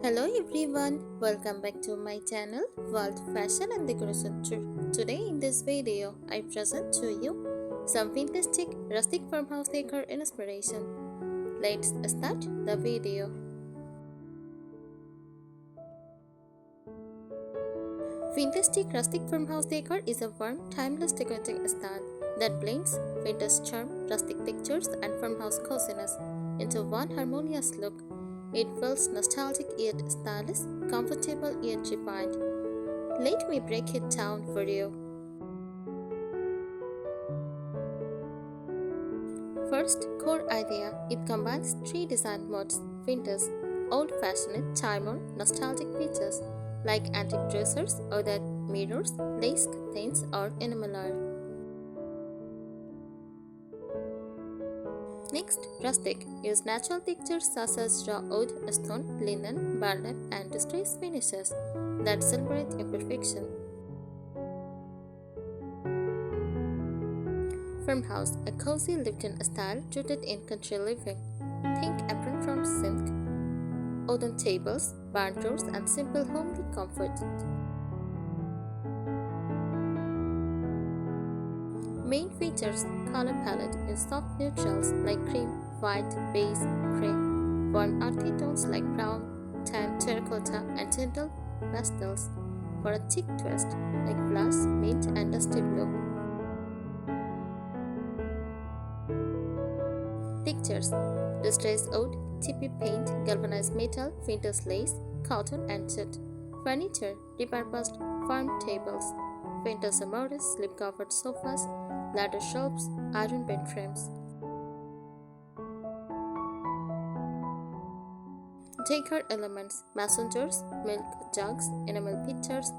Hello everyone, welcome back to my channel World Fashion and Decoration. Today in this video, I present to you some vintage chic rustic farmhouse decor inspiration. Let's start the video. Vintage chic rustic farmhouse decor is a warm, timeless decorating style that blends vintage charm, rustic textures, and farmhouse coziness into one harmonious look. It feels nostalgic yet stylish, comfortable yet refined. Let me break it down for you. First, core idea. It combines three design modes: vintage, old-fashioned, charm, nostalgic features like antique dressers, ornate mirrors, lace curtains, or enamel art. Next, rustic. Use natural textures such as raw wood, stone, linen, burlap, and distressed finishes that celebrate imperfection. Farmhouse, a cozy lived-in style rooted in country living. Think apron from sink, wooden tables, barn doors, and simple homely comfort. Main features: color palette in soft neutrals like cream, white, beige, gray, warm earthy tones like brown, tan, terracotta, and gentle pastels for a chic twist like blush, mint, and dusty blue. Textures: distressed wood, chippy paint, galvanized metal, vintage lace, cotton, and jute. Furniture: repurposed farm tables, vintage armores, slip-covered sofas, ladder shelves, iron bed frames. Decor elements: mason jars, milk jugs, enamel pictures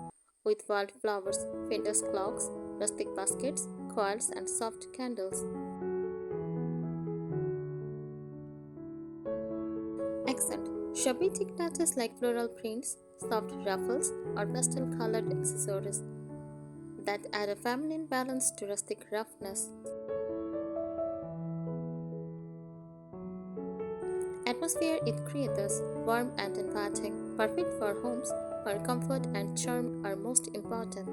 with wildflowers, vintage clocks, rustic baskets, coils, and soft candles. Accent: Shabby chic touches like floral prints, soft ruffles, or pastel-colored accessories that add a feminine balance to rustic roughness. Atmosphere: it creates warm and inviting, perfect for homes where comfort and charm are most important.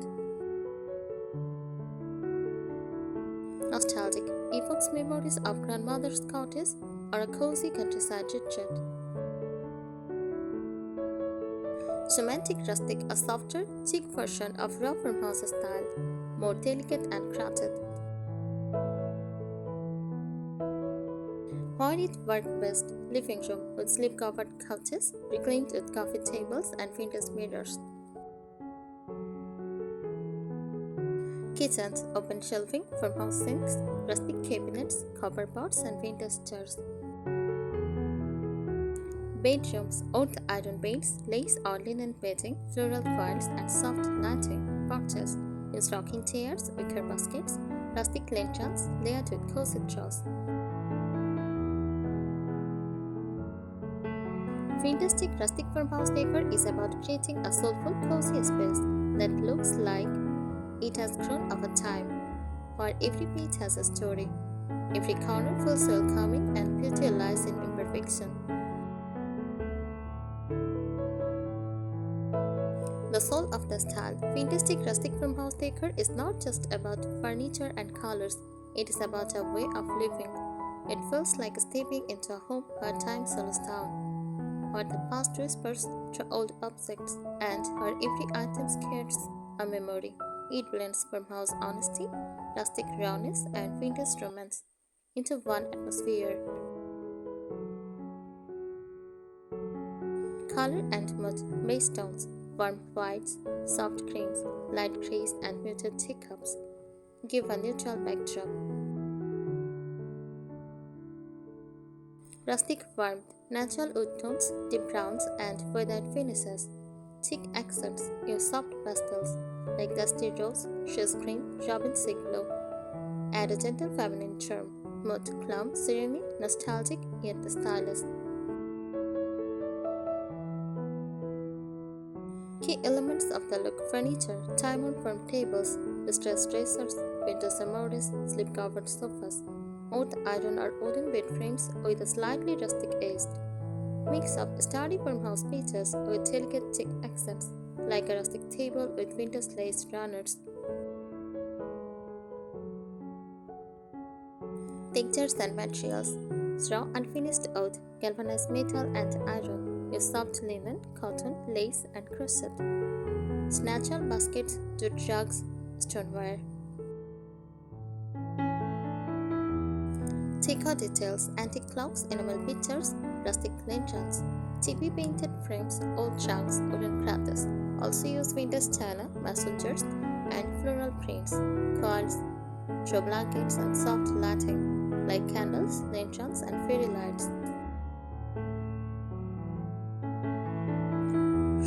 Nostalgic: evokes memories of grandmother's cottage or a cozy countryside retreat. Romantic rustic: a softer, chic version of raw farmhouse style, more delicate and crafted. Where it works best: living room with slip-covered couches, reclaimed wood coffee tables, and vintage mirrors. Kitchens: open shelving, farmhouse sinks, rustic cabinets, copper pots, and vintage jars. Bedrooms: old iron beds, lace or linen bedding, floral coils, and soft lighting. Porches: use rocking chairs, wicker baskets, rustic lanterns layered with cozy straws. Vintage chic rustic farmhouse decor is about creating a soulful, cozy space that looks like it has grown over time, where every page has a story. Every corner feels welcoming, and beauty lies in imperfection. The soul of the style. Vintage chic rustic farmhouse decor is not just about furniture and colors, it is about a way of living. It feels like stepping into a home where time slows down, where the past whispers through old objects, and where every item carries a memory. It blends farmhouse honesty, rustic rawness, and vintage romance into one atmosphere. Color and mood: base tones, warm whites, soft creams, light grays, and muted teacups give a neutral backdrop. Rustic warmth: natural wood tones, deep browns, and feathered finishes. Chic accents: use soft pastels like dusty rose, swiss cream, robin sea glow. Add a gentle feminine charm. Mood: calm, serene, nostalgic, yet stylish. Key elements of the look: furniture, time-worn firm tables, distressed dressers, vintage armores, slip-covered sofas, old iron or wooden bed frames with a slightly rustic edge. Mix of sturdy farmhouse pieces with delicate chic accents, like a rustic table with vintage lace runners. Textures and materials: straw unfinished wood, galvanized metal and iron. Use soft linen, cotton, lace, and crochet. Snatchel baskets, jute jugs, stoneware. Decor details: antique clocks, enamel pictures, rustic lanterns, chippy painted frames, old jugs, wooden crates. Also use vintage china, messengers, and floral prints, coils, throw blankets, and soft lighting like candles, lanterns, and fairy lights.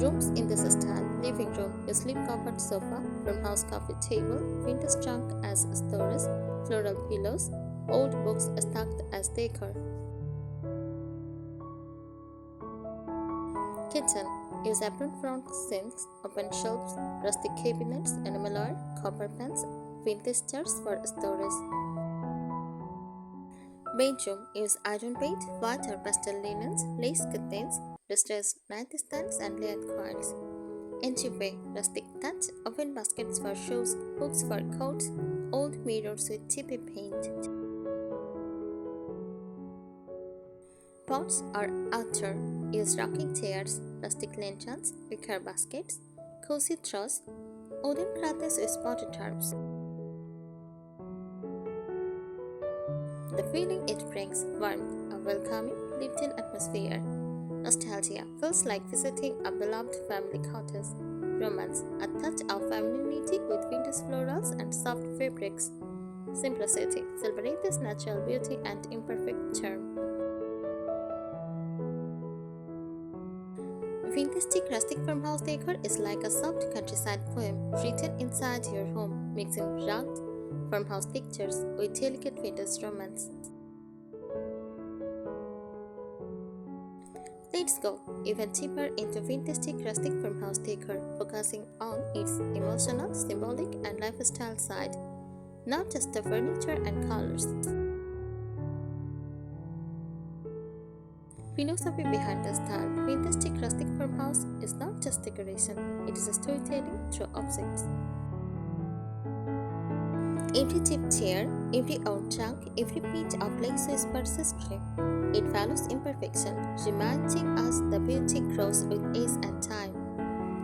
Rooms in this style: living room, a slip-covered sofa, farmhouse coffee table, vintage trunk as storage, floral pillows, old books stacked as decor. Kitchen: use apron-front sinks, open shelves, rustic cabinets, enamelware, copper pans, vintage chairs for storage. Bedroom: use iron bed, white or pastel linens, lace curtains, distressed nightstands, and layered coils. Entryway: rustic touch, oven baskets for shoes, hooks for coats, old mirrors with chippy paint. Pots or outer: use rocking chairs, rustic lanterns, wicker baskets, cozy troughs, wooden crates with spotted herbs. The feeling it brings: warmth, a welcoming, lived-in atmosphere. Nostalgia: feels like visiting a beloved family cottage. Romance: a touch of femininity with vintage florals and soft fabrics. Simplicity: celebrate this natural beauty and imperfect charm. Vintage Chic Rustic Farmhouse Decor is like a soft countryside poem written inside your home, mixing rugged farmhouse textures with delicate vintage romance. Let's go even deeper into Vintage Chic Rustic Farmhouse Decor, focusing on its emotional, symbolic, and lifestyle side, not just the furniture and colors. Philosophy behind the style: Vintage Chic Rustic Farmhouse is not just decoration, it is a storytelling through objects. Every cheap chair, every old trunk, every piece of lace whispers history. It follows imperfection, reminding us the beauty grows with age and time.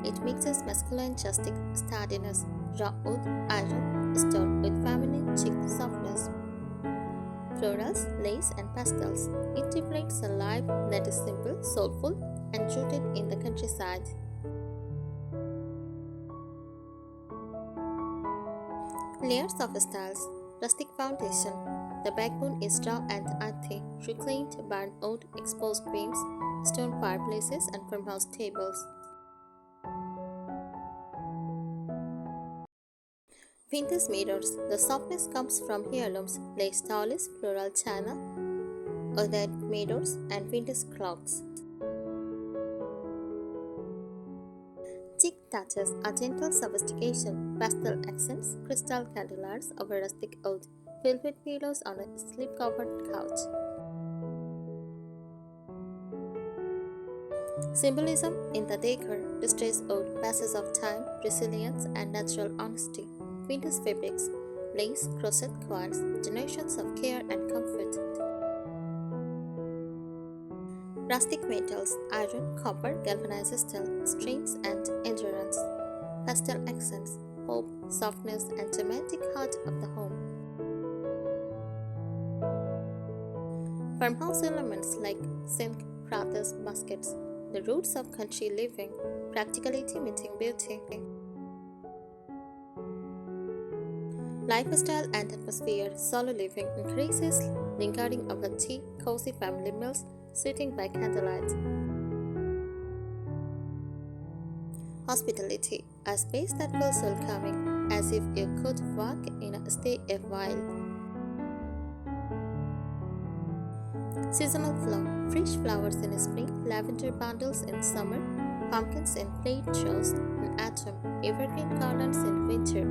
It mixes masculine rustic sturdiness, raw wood, iron, stone with feminine chic softness. Florals, lace, and pastels. It reflects a life that is simple, soulful, and rooted in the countryside. Layers of styles: rustic foundation. The backbone is raw and earthy, reclaimed barn wood, exposed beams, stone fireplaces, and farmhouse tables. Vintage mirrors. The softness comes from heirlooms, lace towels, floral china, ornate mirrors, and vintage clocks. Chic touches: a gentle sophistication, pastel accents, crystal candelabras over rustic wood, velvet pillows on a slip-covered couch. Symbolism in the decor: distressed wood, passage of time, resilience, and natural honesty. Vintage fabrics: lace, crochet, coils, generations of care and comfort. Rustic metals: iron, copper, galvanized steel, strength and endurance. Pastel accents: hope, softness, and dramatic heart of the home. Farmhouse elements like sink, crates, baskets. The roots of country living, practicality meeting beauty. Lifestyle and atmosphere: solo living increases, lingering over tea, cozy family meals, sitting by candlelight. Hospitality: a space that feels welcoming, as if you could walk in and stay a while. Seasonal flow: fresh flowers in spring, lavender bundles in summer, pumpkins in plaid shows in autumn, evergreen garlands in winter.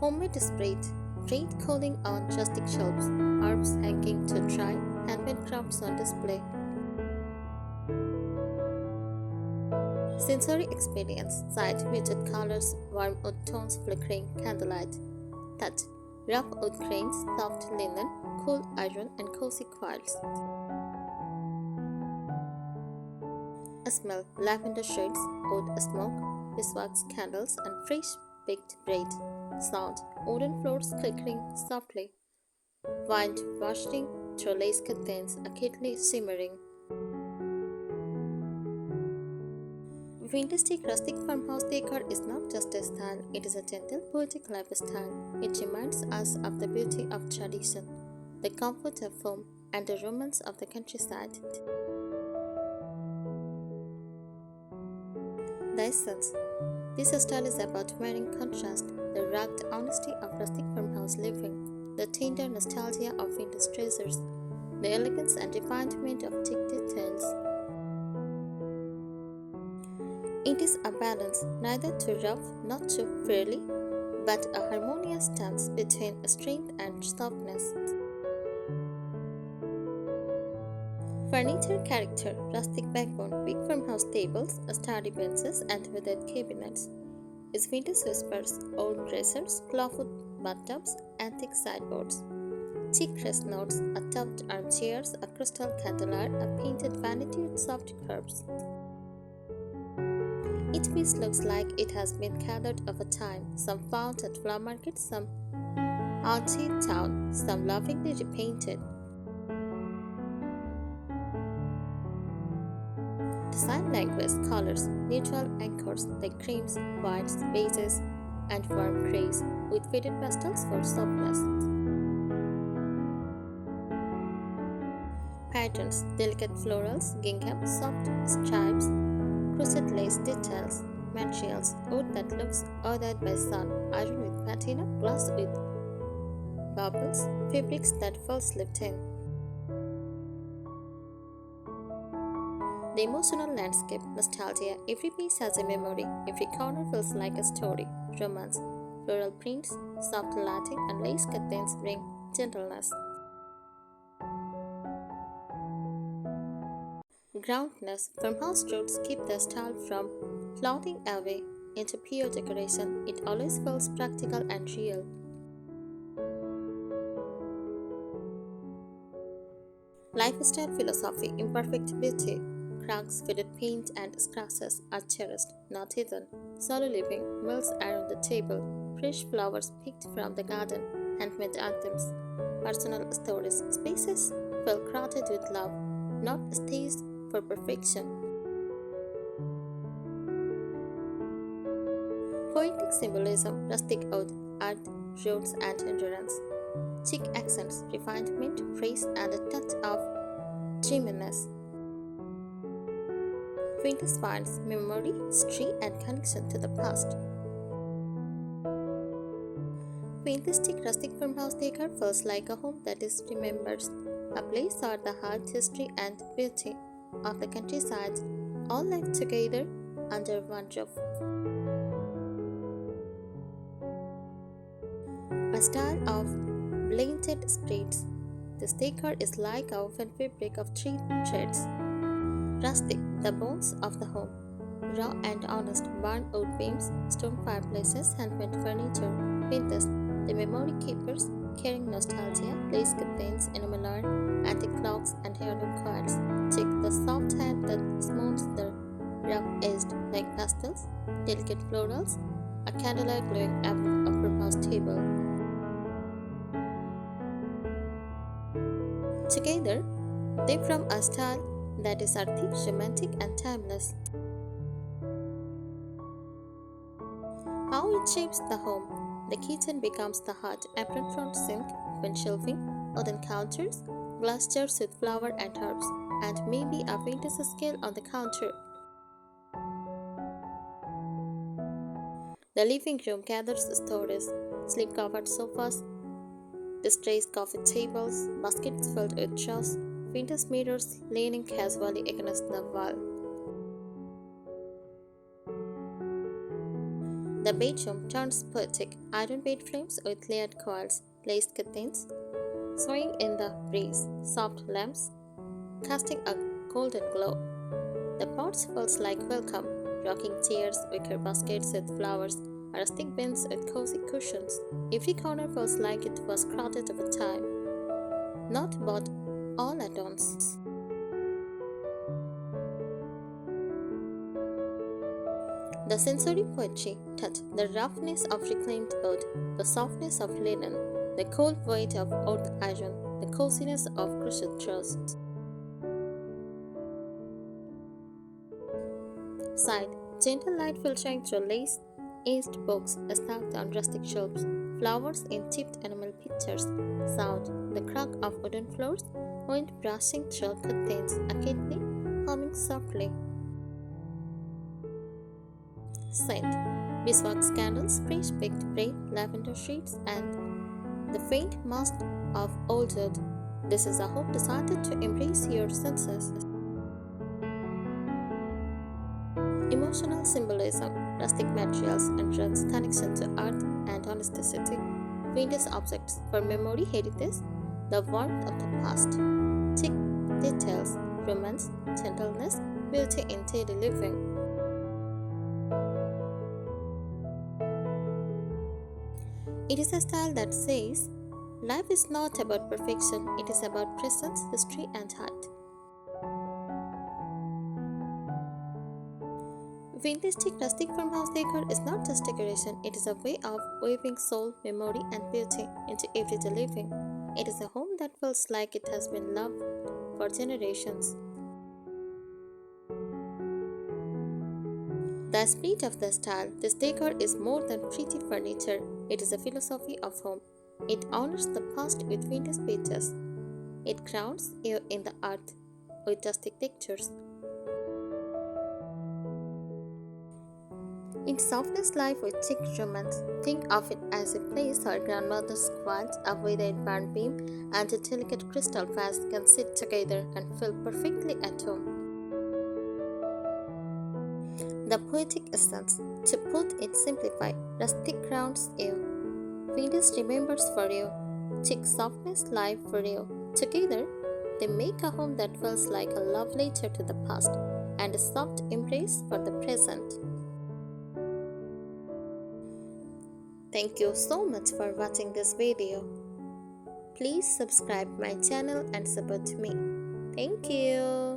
Homemade spread: bread cooling on rustic shelves, herbs hanging to dry, handmade crafts on display. Sensory experience, side muted colors, warm wood tones, flickering candlelight. Touch, rough wood grains, soft linen, cool iron, and cozy quilts. Smell, lavender shades, oud smoke, beeswax candles, and fresh baked bread. Sound, wooden floors clickering softly. Wind washing through lace curtains, acutely shimmering. Vintage Chic Rustic Farmhouse Decor is not just a style, it is a gentle, poetic lifestyle. It reminds us of the beauty of tradition, the comfort of home, and the romance of the countryside. The essence. This style is about marrying contrast, the rugged honesty of rustic farmhouse living, the tender nostalgia of vintage treasures, the elegance and refinement of chic details. It is a balance, neither too rough nor too frilly, but a harmonious dance between strength and softness. Furniture character, rustic backbone, big farmhouse tables, sturdy benches, and weathered cabinets. Its vintage whispers, old dressers, clawfoot bathtubs, antique sideboards. Chic rest notes, a tufted armchairs, a crystal candelier, a painted vanity with soft curves. Each piece looks like it has been gathered over time, some found at flower markets, some antique town, some lovingly repainted. Design language, colors, neutral anchors like creams, whites, beiges, and warm grays, with faded pastels for softness. Patterns, delicate florals, gingham, soft stripes, crochet lace details, materials, wood that looks othered by sun, iron with patina, glass with bubbles, fabrics that falls lift in. The emotional landscape, nostalgia, every piece has a memory, every corner feels like a story, romance, floral prints, soft lighting, and lace curtains bring gentleness. Groundness, farmhouse roots keep the style from floating away into pure decoration. It always feels practical and real. Lifestyle philosophy, imperfect beauty. Cracks, faded paint, and scratches are cherished, not hidden. Solo living, meals around the table, fresh flowers picked from the garden, handmade items, personal stories, spaces feel crowded with love, not staged for perfection. Poetic symbolism, rustic oud, art, roots, and endurance. Chic accents, refinement, praise, and a touch of dreaminess. Vintage finds memory, history, and connection to the past. Vintage Chic Rustic Farmhouse Decor feels like a home that is remembered, a place where the heart, history, and beauty of the countryside all live together under one roof. A style of blended spreads. This decor is like a woven fabric of three threads. Rustic, the bones of the home. Raw and honest, barn wood beams, stone fireplaces, handmade furniture. Vintage, the memory keepers, carrying nostalgia, lace curtains, enameler, antique clocks, and heirloom coils. Chic, the soft hand that smooths the rough-edged like pastels, delicate florals, a candlelight glowing above a farmhouse table. Together, they form a style that is earthy, romantic, and timeless. How it shapes the home. The kitchen becomes the heart, apron front sink, open shelving, wooden counters, glass jars with flower and herbs, and maybe a vintage scale on the counter. The living room gathers stories, slip-covered sofas, distressed coffee tables, baskets filled with straws, vintage mirrors leaning casually against the wall. The bedroom turns poetic, iron bed frames with layered coils, lace curtains, swaying in the breeze, soft lamps, casting a golden glow. The pots feels like welcome, rocking chairs, wicker baskets with flowers, rustic bins with cozy cushions. Every corner feels like it was crowded over time, not bought all at once. The sensory poetry touch, the roughness of reclaimed wood, the softness of linen, the cold weight of old iron, the coziness of crushed trust. Side, gentle light filtering through lace, aged books stacked on rustic shelves, flowers in chipped enamel pictures. Sound, the crack of wooden floors, wind brushing through curtains, occasionally humming softly. Scent, beeswax candles, fresh baked bread, lavender sheets, and the faint musk of old wood. This is a home designed to embrace your senses. Emotional symbolism, rustic materials and runs connection to earth and authenticity. Vintage objects for memory heritage, the warmth of the past. Chic details, romance, gentleness, beauty in daily living. It is a style that says, life is not about perfection, it is about presence, history, and heart. Vintage Chic Rustic Farmhouse Decor is not just decoration, it is a way of weaving soul, memory, and beauty into everyday living. It is a home that feels like it has been loved for generations. The spirit of the style, this decor is more than pretty furniture, it is a philosophy of home. It honors the past with vintage pieces. It grounds you in the earth with rustic textures. It softens life with chic romance. Think of it as a place where grandmother's quilt, a weathered barn beam, and a delicate crystal vase can sit together and feel perfectly at home. The poetic essence, to put it simplified, rustic grounds you. Vintage remembers for you. Chic softness live for you. Together, they make a home that feels like a love letter to the past and a soft embrace for the present. Thank you so much for watching this video. Please subscribe my channel and support me. Thank you.